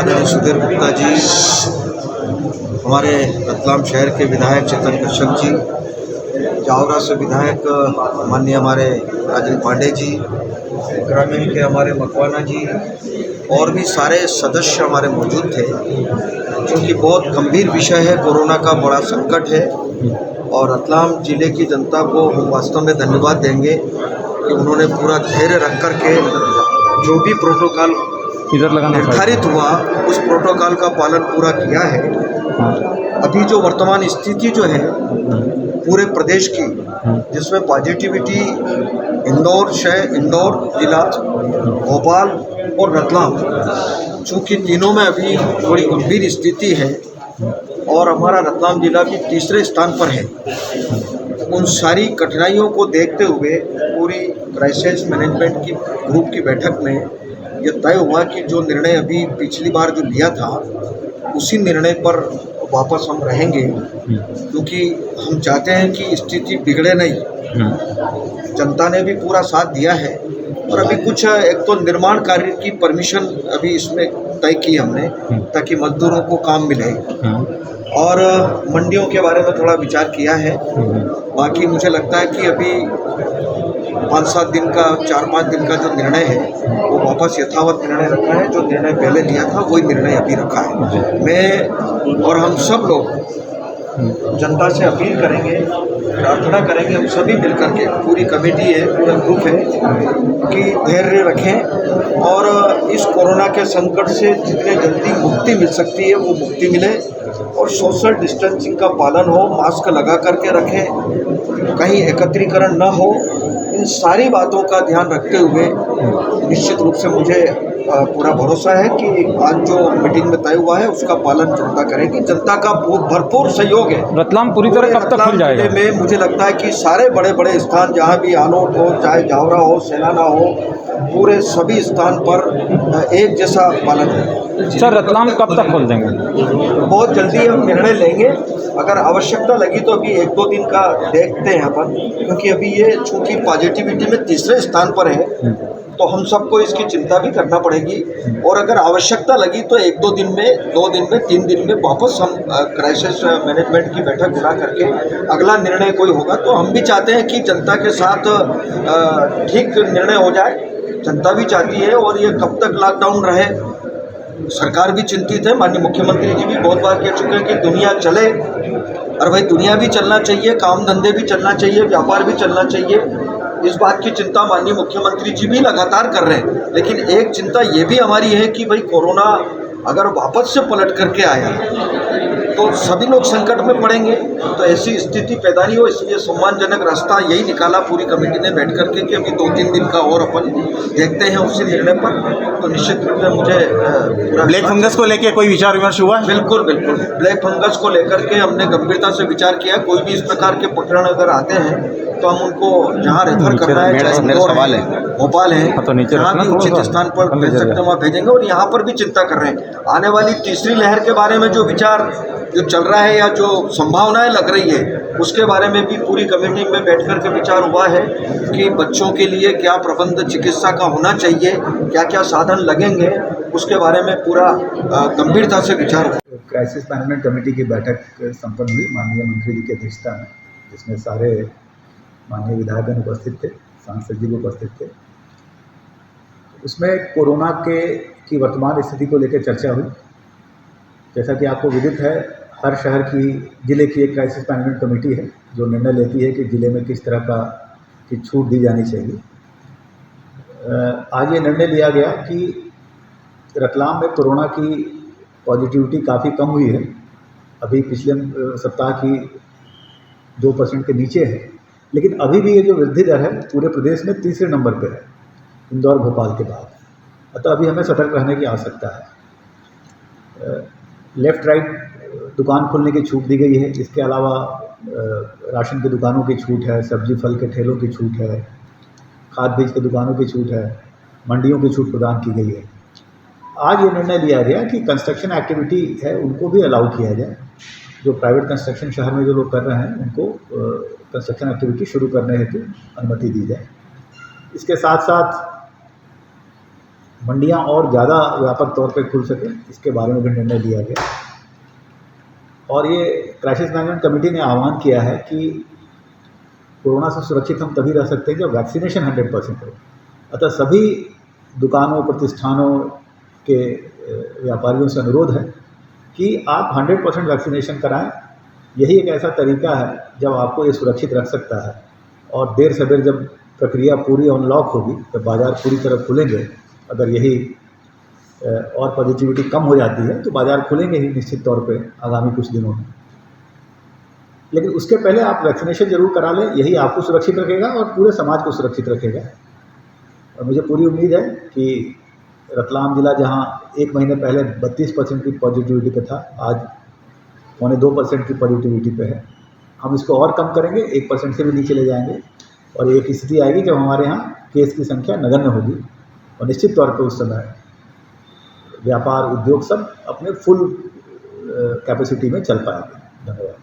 माननीय सुधीर गुप्ता जी, हमारे रतलाम शहर के विधायक चेतन कश्यप जी, जावरा से विधायक माननीय हमारे राजन पांडे जी, ग्रामीण के हमारे मकवाना जी और भी सारे सदस्य हमारे मौजूद थे। क्योंकि बहुत गंभीर विषय है, कोरोना का बड़ा संकट है और रतलाम जिले की जनता को हम वास्तव में धन्यवाद देंगे कि उन्होंने पूरा धैर्य रख कर के जो भी प्रोटोकॉल निर्धारित हुआ उस प्रोटोकॉल का पालन पूरा किया है। अभी जो वर्तमान स्थिति जो है पूरे प्रदेश की, जिसमें पॉजिटिविटी इंदौर जिला, भोपाल और रतलाम, चूँकि तीनों में अभी थोड़ी गंभीर स्थिति है और हमारा रतलाम जिला भी तीसरे स्थान पर है। उन सारी कठिनाइयों को देखते हुए पूरी क्राइसिस मैनेजमेंट की ग्रुप की बैठक में ये तय हुआ कि जो निर्णय अभी पिछली बार जो लिया था उसी निर्णय पर वापस हम रहेंगे, क्योंकि हम चाहते हैं कि स्थिति बिगड़े नहीं। जनता ने भी पूरा साथ दिया है और अभी कुछ एक तो निर्माण कार्य की परमिशन अभी इसमें तय की हमने, ताकि मजदूरों को काम मिले, और मंडियों के बारे में थोड़ा विचार किया है। बाकी मुझे लगता है कि अभी 5-7 दिन का, 4-5 दिन का जो निर्णय है वो वापस यथावत निर्णय रखा है। जो निर्णय पहले लिया था वही निर्णय अभी रखा है। मैं और हम सब लोग जनता से अपील करेंगे, प्रार्थना करेंगे, हम सभी मिलकर के, पूरी कमेटी है, पूरा ग्रुप है, कि धैर्य रखें और इस कोरोना के संकट से जितने जल्दी मुक्ति मिल सकती है वो मुक्ति मिले और सोशल डिस्टेंसिंग का पालन हो, मास्क लगा करके रखें, कहीं एकत्रीकरण न हो। इन सारी बातों का ध्यान रखते हुए निश्चित रूप से मुझे पूरा भरोसा है कि आज जो मीटिंग में तय हुआ है उसका पालन जनता करेगी। जनता का भरपूर सहयोग है। रतलाम पूरी तरह कब तक खुल जाएगा? में मुझे लगता है कि सारे बड़े बड़े स्थान, जहाँ भी आलोट हो, चाहे जावरा हो, सेलाना हो, पूरे सभी स्थान पर एक जैसा पालन है। सर, रतलाम कब तक खोल देंगे? बहुत जल्दी हम निर्णय लेंगे। अगर आवश्यकता लगी तो अभी 1-2 दिन का देखते हैं अपन, क्योंकि अभी ये चूँकि पॉजिटिविटी में तीसरे स्थान पर है तो हम सबको इसकी चिंता भी करना पड़ेगी। और अगर आवश्यकता लगी तो 1-2 दिन में, 2 दिन में, 3 दिन में वापस हम क्राइसिस मैनेजमेंट की बैठक बुला करके अगला निर्णय कोई होगा। तो हम भी चाहते हैं कि जनता के साथ ठीक निर्णय हो जाए। जनता भी चाहती है और ये कब तक लॉकडाउन रहे, सरकार भी चिंतित है। माननीय मुख्यमंत्री जी भी बहुत बार कह चुके हैं कि दुनिया चले, और भाई दुनिया भी चलना चाहिए, काम धंधे भी चलना चाहिए, व्यापार भी चलना चाहिए। इस बात की चिंता माननीय मुख्यमंत्री जी भी लगातार कर रहे हैं। लेकिन एक चिंता ये भी हमारी है कि भाई कोरोना अगर वापस से पलट करके आया तो सभी लोग संकट में पड़ेंगे। तो ऐसी स्थिति पैदा नहीं हो, इसलिए सम्मानजनक रास्ता यही निकाला पूरी कमेटी ने बैठ करके कि अभी 2-3 दिन का और अपन देखते हैं उसी निर्णय पर। तो निश्चित रूप से मुझे ब्लैक फंगस को लेकर कोई विचार विमर्श हुआ? बिल्कुल बिल्कुल, ब्लैक फंगस को लेकर के हमने गंभीरता से विचार किया। कोई भी इस प्रकार के प्रकरण अगर आते हैं तो हम उनको जहाँ रेफर करना है, चाहे इंदौर है, भोपाल है, जहाँ भी उचित स्थान पर भेज सकते हैं वहाँ भेजेंगे। और यहाँ पर भी चिंता कर रहे हैं आने वाली तीसरी लहर के बारे में, जो विचार जो चल रहा है या जो संभावनाएं लग रही है उसके बारे में भी पूरी कमेटी में बैठ कर के विचार हुआ है कि बच्चों के लिए क्या प्रबंध चिकित्सा का होना चाहिए, क्या क्या साधन लगेंगे, उसके बारे में पूरा गंभीरता से विचार हुआ। क्राइसिस मैनेजमेंट कमेटी की बैठक संपन्न हुई माननीय मंत्री जी की अध्यक्षता में, जिसमें सारे माननीय विधायकगण उपस्थित थे, सांसद जी भी उपस्थित थे। उसमें कोरोना की वर्तमान स्थिति को लेकर चर्चा हुई। जैसा कि आपको विदित है, हर शहर की, जिले की एक क्राइसिस मैनेजमेंट कमेटी है जो निर्णय लेती है कि जिले में किस तरह की छूट दी जानी चाहिए। आज ये निर्णय लिया गया कि रतलाम में कोरोना की पॉजिटिविटी काफ़ी कम हुई है। अभी पिछले सप्ताह की 2% के नीचे है, लेकिन अभी भी ये जो वृद्धि दर है पूरे प्रदेश में तीसरे नंबर पर है, इंदौर भोपाल के बाद। अतः अभी हमें सतर्क रहने की आवश्यकता है। लेफ़्ट राइट दुकान खोलने की छूट दी गई है। इसके अलावा राशन की दुकानों की छूट है, सब्जी फल के ठेलों की छूट है, खाद बीज की दुकानों की छूट है, मंडियों की छूट प्रदान की गई है। आज ये निर्णय लिया गया कि कंस्ट्रक्शन एक्टिविटी है उनको भी अलाउ किया जाए। जो प्राइवेट कंस्ट्रक्शन शहर में जो लोग कर रहे हैं उनको कंस्ट्रक्शन एक्टिविटी शुरू करने हेतु अनुमति दी जाए। इसके साथ साथ मंडियां और ज़्यादा व्यापक तौर पे खुल सके, इसके बारे में भी निर्णय लिया गया। और ये क्राइसिस मैनेजमेंट कमेटी ने आह्वान किया है कि कोरोना से सुरक्षित हम तभी रह सकते हैं जब वैक्सीनेशन 100% हो। अतः सभी दुकानों, प्रतिष्ठानों के व्यापारियों से अनुरोध है कि आप 100% वैक्सीनेशन कराएं। यही एक ऐसा तरीका है जब आपको ये सुरक्षित रख सकता है। और देर से देर जब प्रक्रिया पूरी अनलॉक होगी, जब बाज़ार पूरी तरह खुलेंगे, अगर यही और पॉजिटिविटी कम हो जाती है तो बाज़ार खुलेंगे ही निश्चित तौर पे आगामी कुछ दिनों में। लेकिन उसके पहले आप वैक्सीनेशन जरूर करा लें, यही आपको सुरक्षित रखेगा और पूरे समाज को सुरक्षित रखेगा। और मुझे पूरी उम्मीद है कि रतलाम जिला जहां एक महीने पहले 32% की पॉजिटिविटी पे था, आज 2.25% की पॉजिटिविटी पे है। हम इसको और कम करेंगे, 1% से भी नीचे ले जाएंगे और एक स्थिति आएगी जब हमारे यहाँ केस की संख्या नगण्य होगी और निश्चित तौर पर उस समय व्यापार, उद्योग सब अपने फुल कैपेसिटी में चल पाएंगे। धन्यवाद।